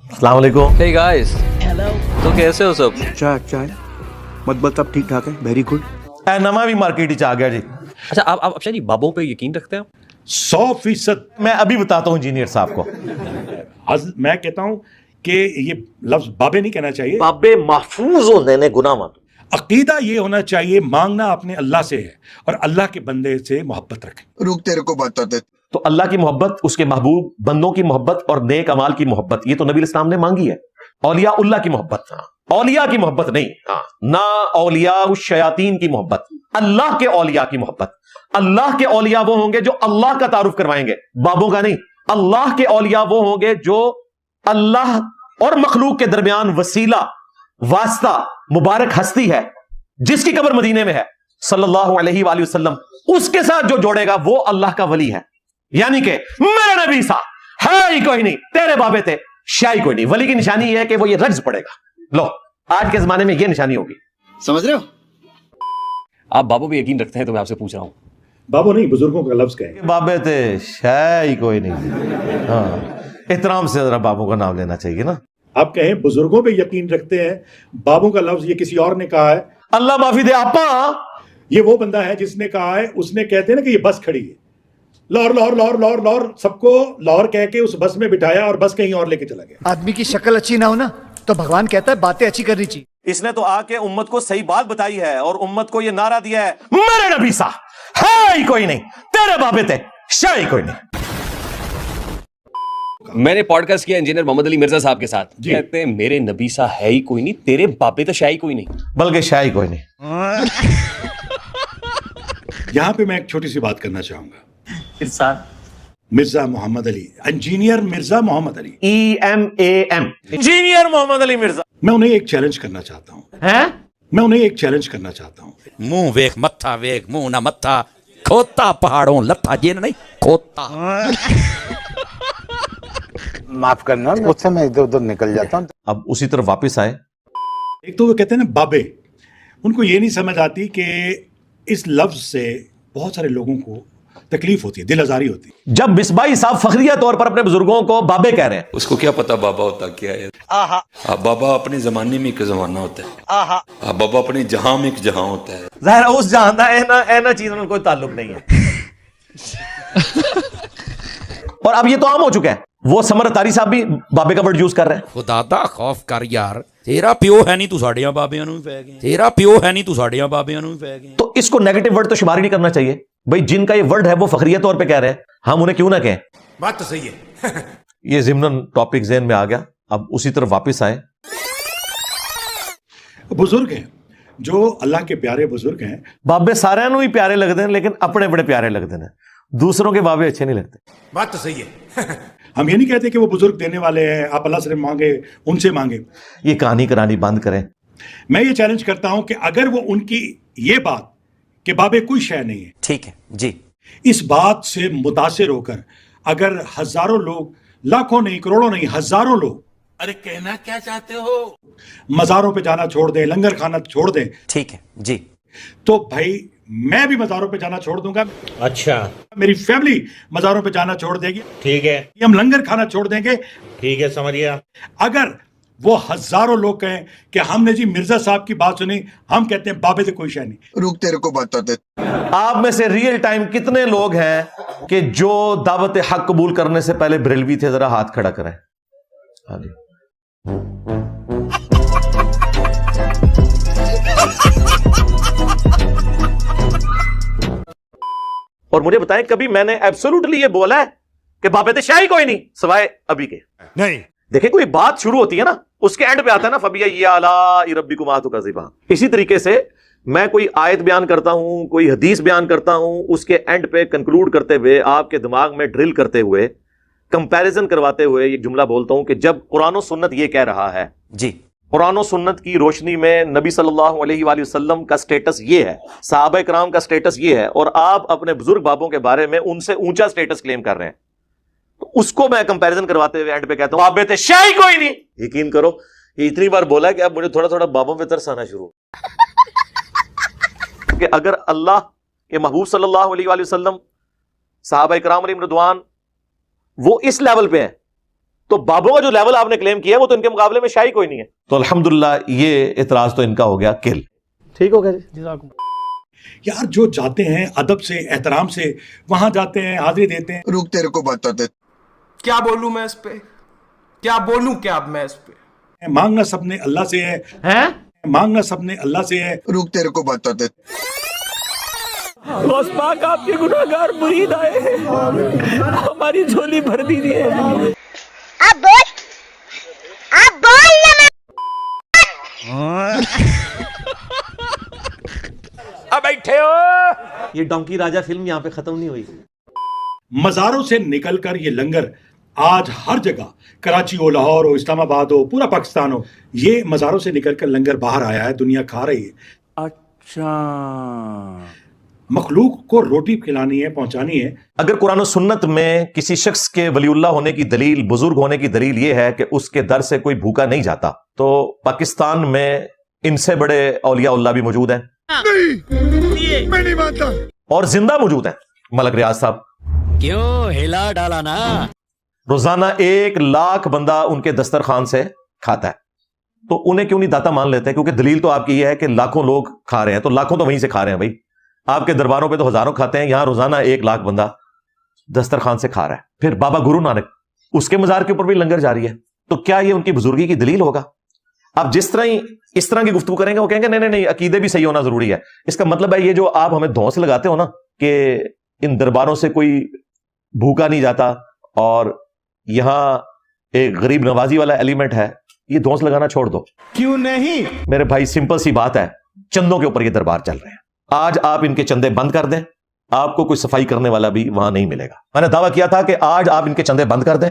अस्सलाम वालेकुम। Hey guys, तो कैसे हो सब? चाय मतलब सब ठीक ठाक है, वेरी गुड। नवा भी मार्केट ही आ गया जी। अच्छा आप अक्षय जी बाबों पे यकीन रखते हैं? 100%। मैं अभी बताता हूँ इंजीनियर साहब को। मैं कहता हूं कि ये लफ्ज बाबे नहीं कहना चाहिए, बाबे महफूज होने ने गुनाह मत। अकीदा ये होना चाहिए, मांगना अपने अल्लाह से है और अल्लाह के बंदे से मोहब्बत रखें। रुक तेरे को बताते। तो अल्लाह की मोहब्बत, उसके महबूब बंदों की मोहब्बत और नेक अमाल की मोहब्बत, ये तो नबी इस्लाम ने मांगी है। औलिया उल्लाह की मोहब्बत, औलिया की मोहब्बत नहीं, ना औलिया शयातीन की मोहब्बत, अल्लाह के औलिया की मोहब्बत। अल्लाह के औलिया वो होंगे जो अल्लाह का तारुफ करवाएंगे, बाबों का नहीं। अल्लाह के औलिया वो होंगे जो अल्लाह और मखलूक के दरमियान वसीला, वास्ता, मुबारक हस्ती है, जिसकी कब्र मदीने में है सल्लल्लाहु अलैहि वसल्लम, उसके साथ जो जोड़ेगा वो अल्लाह का वली है। यानी कि मेरा नबी सा है ही कोई नहीं, तेरे बाबे थे शाही कोई नहीं। वली की निशानी यह है कि वो ये रज्ज पड़ेगा। लो, आज के जमाने में ये निशानी होगी, समझ रहे हो? आप बाबों पे यकीन रखते हैं तो मैं आपसे पूछ रहा हूँ। बाबो नहीं, बुजुर्गों का लफ्ज कहें। बाबे थे शाही कोई नहीं। हाँ, एहतराम से जरा बाबों का नाम लेना चाहिए ना। आप कहें बुजुर्गों पे यकीन रखते हैं, बाबों का लफ्ज ये किसी और ने कहा है। अल्लाह माफी दे आपा। ये वो बंदा है जिसने कहा है, उसने कहते हैं ना कि ये बस खड़ी है, लाहौर लाहौर लाहौर लाहौर लाहौर, सबको लाहौर कह के उस बस में बिठाया और बस कहीं और लेके चला गया। आदमी की शक्ल अच्छी ना हो ना तो भगवान कहता है बातें अच्छी करनी चाहिए। इसने तो आके उम्मत को सही बात बताई है और उम्मत को ये नारा दिया है, मेरे नबी सा है ही कोई नहीं, तेरे बाबे थे शाही कोई नहीं। मैंने पॉडकास्ट किया इंजीनियर मोहम्मद अली मिर्जा साहब के साथ, कहते हैं मेरे नबी सा है ही कोई नहीं, तेरे बाबे तो शाही कोई नहीं, बल्कि शाही कोई नहीं। यहां पे मैं एक छोटी सी बात करना चाहूंगा। Mirza Mohammad Ali, engineer Mirza Mohammad Ali, EMAM, engineer Mohammad Ali Mirza. मैं उन्हें एक चैलेंज करना चाहता हूं। मैं उन्हें एक चैलेंज करना चाहता हूं। मुंह वेख मत्था वेख, मुंह ना मत्था, खोता पहाड़ों लत्था, ये नहीं खोता। माफ करना, मुझसे मैं इधर उधर निकल जाता हूँ। अब उसी तरफ वापस आए। एक तो वो कहते हैं ना बाबे, उनको ये नहीं समझ आती कि इस लफ्ज से बहुत सारे लोगों को तकलीफ होती है, दिल आजारी होती है। जब मिसबाई साहब फखरिया तौर पर अपने बुजुर्गों को बाबे कह रहे हैं, उसको क्या पता बाबा होता क्या है। बाबा अपने जमाने में एक जमाना होता है, बाबा अपने जहां में एक जहां होता है। जाहिर है उस जहां दा ऐना चीज में कोई ताल्लुक नहीं है। और अब ये तो आम हो चुका है। वो समर तारी साहब भी बाबे का वर्ड यूज कर रहे हैं। खुदा दा खौफ कर यार, तेरा प्यो है नहीं तू साड़ियां बाबियां नूं पै गए, तेरा प्यो है नहीं तू साड़ियां बाबियां नूं पै गए। तो इसको नेगेटिव वर्ड तो शुमार ही नहीं करना चाहिए भाई। जिनका ये वर्ड है वो फखरिया तौर पे कह रहे हैं, हम उन्हें क्यों ना कहें। बात तो सही है। ये जिम्नन टॉपिक ज़हन में आ गया। अब उसी तरफ वापस आए। बुजुर्ग हैं जो अल्लाह के प्यारे बुजुर्ग हैं। बाबे सारे ही प्यारे लगते हैं, लेकिन अपने बड़े प्यारे लगते हैं, दूसरों के बाबे अच्छे नहीं लगते। बात तो सही है। हम ये नहीं कहते कि वो बुजुर्ग देने वाले हैं, आप अल्लाह से मांगे, उनसे मांगे। ये कहानी करानी बंद करें। मैं ये चैलेंज करता हूं कि अगर वो उनकी ये बात कि बाबे कोई शय नहीं है, ठीक है जी, इस बात से मुतासिर होकर अगर हजारों लोग, लाखों नहीं, करोड़ों नहीं, हजारों लोग, अरे कहना क्या चाहते हो, मज़ारों पे जाना छोड़ दें, लंगर खाना छोड़ दें, ठीक है जी, तो भाई मैं भी मज़ारों पे जाना छोड़ दूंगा। अच्छा, मेरी फैमिली मज़ारों पे जाना छोड़ देगी। ठीक है, हम लंगर खाना छोड़ देंगे। ठीक है, समझ गया। अगर वो हजारों लोग कहें कि हमने जी मिर्जा साहब की बात सुनी, हम कहते हैं बाबे से कोई शय नहीं। रुक तेरे को बताते। आप में से रियल टाइम कितने लोग हैं कि जो दावत हक कबूल करने से पहले बरेलवी थे? जरा हाथ खड़ा करें। हाँ जी। और मुझे बताएं, कभी मैंने एब्सोल्युटली ये बोला है कि बाबे ते शाही कोई नहीं सवाए अभी के? नहीं। देखिए, कोई बात शुरू होती है ना, उसके एंड पे आता है ना फबिया या अला रब्बिकुम आतुकाज़िबा। इसी तरीके से मैं कोई आयत बयान करता हूं, कोई हदीस बयान करता हूं, उसके एंड पे कंक्लूड करते हुए, आपके दिमाग में ड्रिल करते हुए, कंपैरिजन करवाते हुए एक जुमला बोलता हूं कि जब कुरान और सुन्नत ये कह रहा है जी, कुरान और सुन्नत की रोशनी में नबी सल्लल्लाहु अलैहि वसल्लम का स्टेटस ये है, सहाबा किराम का स्टेटस ये है, और आप अपने बुजुर्ग बाबों के बारे में उनसे ऊंचा स्टेटस क्लेम कर रहे हैं, तो उसको मैं कंपैरिजन करवाते हुए एंड पे कहता हूं बाबे ते शाही कोई नहीं। यकीन करो, ये इतनी बार बोला कि अब मुझे थोड़ा थोड़ा बाबों पे तरस आना शुरू कि अगर अल्लाह के महबूब सल्लल्लाहु अलैहि वसल्लम, सहाबा किराम अलैहिम रिदवान, वो इस लेवल पे है تو بابوں کا جو لیول آپ نے کلیم کیا وہ تو ان کے مقابلے میں شاہی کوئی نہیں ہے. تو الحمدللہ یہ اعتراض تو ان کا ہو گیا کل. ٹھیک ہو گیا جی. یار جو جاتے ہیں ادب سے احترام سے وہاں جاتے ہیں حاضری دیتے ہیں. رک تیرے کو بتاتے کیا بولوں میں اس پہ, کیا بولوں کیا میں اس پہ. مانگنا سب نے اللہ سے ہے, مانگنا سب نے اللہ سے ہے. رک تیرے کو بتاتے غوث پاک آپ کے گناہگار مرید آئے ہیں, ہماری جھولی بھر دیجیے. اب بول اب بیٹھے ہو. یہ ڈونکی راجا فلم یہاں پہ ختم نہیں ہوئی. مزاروں سے نکل کر یہ لنگر آج ہر جگہ, کراچی ہو, لاہور ہو, اسلام آباد ہو, پورا پاکستان ہو, یہ مزاروں سے نکل کر لنگر باہر آیا ہے, دنیا کھا رہی ہے. اچھا, مخلوق کو روٹی کھلانی ہے, پہنچانی ہے. اگر قرآن و سنت میں کسی شخص کے ولی اللہ ہونے کی دلیل, بزرگ ہونے کی دلیل یہ ہے کہ اس کے در سے کوئی بھوکا نہیں جاتا, تو پاکستان میں ان سے بڑے اولیاء اللہ بھی موجود ہیں. میں نہیں مانتا. اور زندہ موجود ہیں. ملک ریاض صاحب کیوں ہلا ڈالا نا. روزانہ 1 لاکھ بندہ ان کے دسترخوان سے کھاتا ہے, تو انہیں کیوں نہیں داتا مان لیتے؟ کیونکہ دلیل تو آپ کی یہ ہے کہ لاکھوں لوگ کھا رہے ہیں, تو لاکھوں تو وہیں سے کھا رہے ہیں بھائی. آپ کے درباروں پہ تو ہزاروں کھاتے ہیں, یہاں روزانہ 1 لاکھ بندہ دسترخوان سے کھا رہا ہے. پھر بابا گرو نانک, اس کے مزار کے اوپر بھی لنگر جاری ہے, تو کیا یہ ان کی بزرگی کی دلیل ہوگا؟ آپ جس طرح ہی اس طرح کی گفتگو کریں گے وہ کہیں گے نہیں نہیں نہیں, عقیدے بھی صحیح ہونا ضروری ہے. اس کا مطلب ہے یہ جو آپ ہمیں دھونس لگاتے ہو نا کہ ان درباروں سے کوئی بھوکا نہیں جاتا اور یہاں ایک غریب نوازی والا ایلیمنٹ ہے, یہ دھونس لگانا چھوڑ دو. کیوں نہیں؟ میرے بھائی سمپل سی بات ہے, چندوں کے اوپر یہ دربار چل رہے ہیں. آج آپ ان کے چندے بند کر دیں, آپ کو کوئی صفائی کرنے والا بھی وہاں نہیں ملے گا. میں نے دعویٰ کیا تھا کہ آج آپ ان کے چندے بند کر دیں,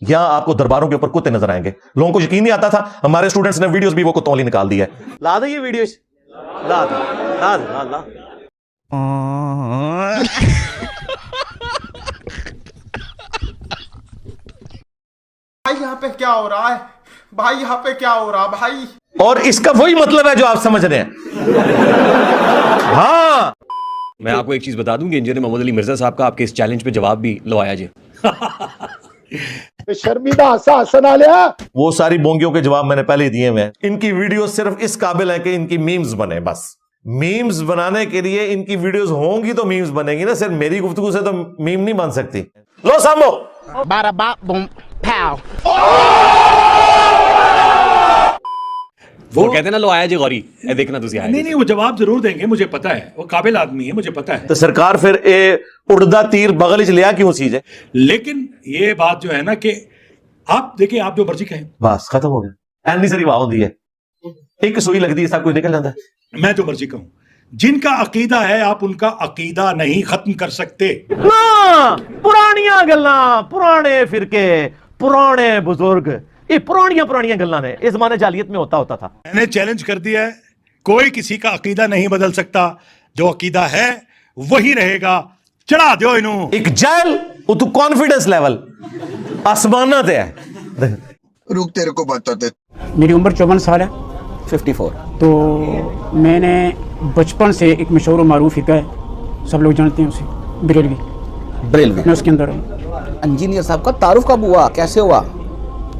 یہاں آپ کو درباروں کے اوپر کتے نظر آئیں گے. لوگوں کو یقین نہیں آتا تھا, ہمارے اسٹوڈنٹس نے ویڈیوز بھی وہ کتوں والی نکال دی ہے. لا دیں یہ ویڈیوز, لا دیں. بھائی یہاں پہ کیا ہو رہا ہے, بھائی یہاں پہ کیا ہو رہا بھائی. اور اس کا وہی مطلب ہے جو آپ سمجھ رہے ہیں. ہاں میں آپ کو ایک چیز بتا دوں کہ انجینئر محمد علی مرزا صاحب کا آپ کے اس چیلنج پہ جواب بھی لوایا جی. شرمیدہ ہسن آ لیا. وہ ساری بونگیوں کے جواب میں نے پہلے دیے ہوئے ہیں. ان کی ویڈیو صرف اس قابل ہے کہ ان کی میمز بنے. بس میمز بنانے کے لیے ان کی ویڈیوز ہوں گی تو میمز بنے گی نا, صرف میری گفتگو سے تو میم نہیں بن سکتی. لو سامو وہ کہتے ہیں نا لو آیا جی غوری, دیکھنا تسی آیا. نہیں وہ جواب ضرور دیں گے, مجھے پتا ہے, وہ قابل آدمی ہے, مجھے پتا ہے. تو سرکار پھر اڑدا تیر بغل چ لیا کیوں چیز ہے؟ لیکن یہ بات جو ہے نا کہ آپ دیکھیں, آپ جو مرضی کہیں, بس ختم ہو گیا. اینی سری واہ ہوندی ہے, ایک سوئی لگتی ہے سب کچھ نکل جاتا ہے. میں جو مرضی کہوں, جن کا عقیدہ ہے آپ ان کا عقیدہ نہیں ختم کر سکتے. پرانیاں گلاں, پرانے فرقے, پرانے بزرگ, یہ پرانیاں گلاں نے, اس زمانے جاہلیت میں ہوتا تھا. میں نے چیلنج کر دیا ہے, کوئی کسی کا عقیدہ نہیں بدل سکتا, جو عقیدہ ہے وہی رہے گا. چڑھا دیو انہوں. ایک جیل وہ تو کانفیڈنس لیول آسمانہ تے ہے. رک تیرے کو بتاتے. میری عمر 54 سال ہے, 54. تو میں نے بچپن سے ایک مشہور و معروف فرقہ ہے, سب لوگ جانتے ہیں اسے, بریلوی. میں اس کے اندر ہوں. انجینئر صاحب کا تعارف کب ہوا, کیسے ہوا,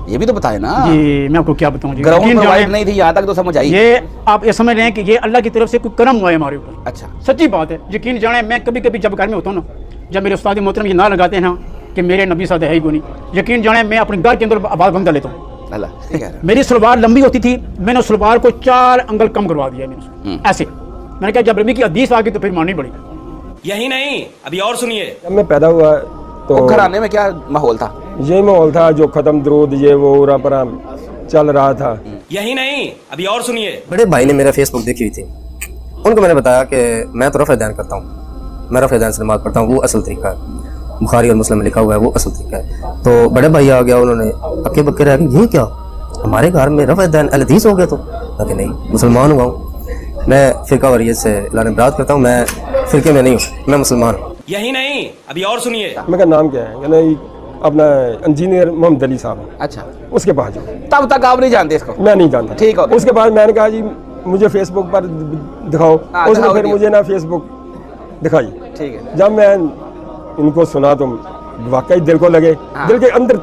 یہ بھی تو بتائے نا. جی میں آپ کو کیا بتاؤں جی, گراؤنڈ پرووائڈ نہیں تھی یہاں تک تو سمجھ آئی. یہ آپ یہ سمجھ رہے ہیں کہ یہ اللہ کی طرف سے کوئی کرم ہوا ہے ہمارے اوپر. اچھا سچی بات ہے, یقین جانیں میں کبھی کبھی جب گھر میں ہوتا ہوں نا, جب میرے استاد محترم یہ نہ لگاتے ہیں نا کہ میرے نبی صاحب ہے ہی کوئی نہیں, یقین جانیں میں اپنے گھر کے اندر آواز بند کر لیتا ہوں. میری سلوار لمبی ہوتی تھی, میں نے سلوار کو 4 انگل کم کروا دیا میں نے ایسے. میں نے کہا جب نبی کی حدیث آ گئی تو پھر ماننی پڑی. یہی نہیں ابھی اور سنیے. جب میں پیدا ہوا تو گھرانے میں کیا ماحول تھا؟ یہی ماحول تھا جو ختم درود یہ وہ اورا پرا چل رہا تھا. یہی نہیں ابھی اور سنیے. بڑے بھائی نے میرا فیس بک دیکھی ہوئی تھی, ان کو میں نے بتایا کہ میں تو رفع دین کرتا ہوں, میں رفع دین سے نماز پڑھتا ہوں, وہ اصل طریقہ ہے, بخاری اور مسلم میں لکھا ہوا ہے, وہ اصل طریقہ ہے. تو بڑے بھائی آ گیا, انہوں نے اکے بکے رہ گئے, یہ کیا ہمارے گھر میں رفع دین الحدیث ہو گیا؟ تو کہ نہیں, مسلمان ہوا ہوں میں, فرقہ واریت سے اعلان برات کرتا ہوں, میں فرقے میں نہیں ہوں, میں مسلمان ہوں. یہی نہیں ابھی اور سنیے. میں کا نام کیا ہے, کہ نہیں اپنا انجینئر محمد علی صاحب. اچھا اس کے پاس جاؤ. تب تک آپ نہیں جانتے اس کو؟ میں نہیں جانتا. ٹھیک ہے. اس کے بعد میں نے کہا جی مجھے فیس بک پر دکھاؤ, اس نے پھر مجھے نا فیس بک دکھائی. ٹھیک ہے. جب میں ان کو سنا تو واقعی دل کو لگے, دل کے اندر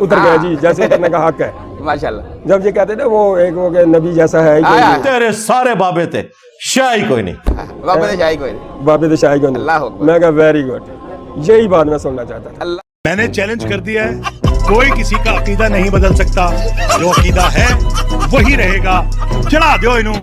उतर गया जी, जैसे उतरने का हक है माशाल्लाह। जब ये कहते ना वो एक वो कि नबी जैसा है ही कोई नहीं। तेरे सारे बाबे थे, शाह ही कोई नहीं। बाबे तो शाही कोई नहीं। बाबे तो शाह ही कोई नहीं। अल्लाह अकबर। मैं कहा वेरी गुड, यही बात मैं सुनना चाहता था। मैंने चैलेंज कर दिया है, कोई किसी का अकीदा नहीं बदल सकता, जो अकीदा है वही रहेगा। चढ़ा दो इन्हों।